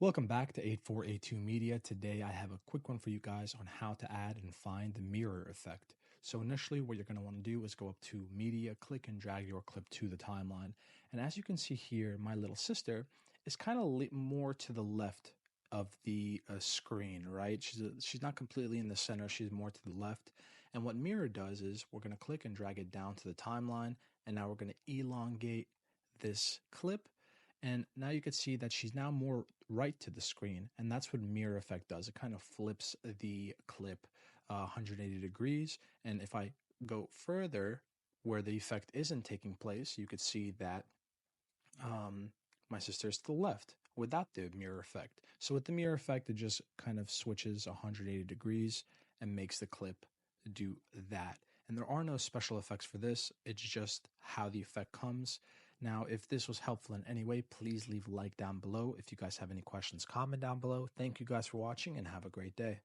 Welcome back to 8482 Media. Today I have a quick one for you guys on how to add and find the mirror effect. So initially what you're going to want to do is go up to Media, click and drag your clip to the timeline. And as you can see here, my little sister is kind of more to the left of the screen, right? She's not completely in the center, she's more to the left. And what mirror does is we're going to click and drag it down to the timeline, and now we're going to elongate this clip, and now you can see that she's now more right to the screen, and that's what mirror effect does. It kind of flips the clip 180 degrees. And if I go further where the effect isn't taking place, you could see that my sister is to the left without the mirror effect. So with the mirror effect, it just kind of switches 180 degrees and makes the clip do that. And there are no special effects for this. It's just how the effect comes. Now, if this was helpful in any way, please leave a like down below. If you guys have any questions, comment down below. Thank you guys for watching and have a great day.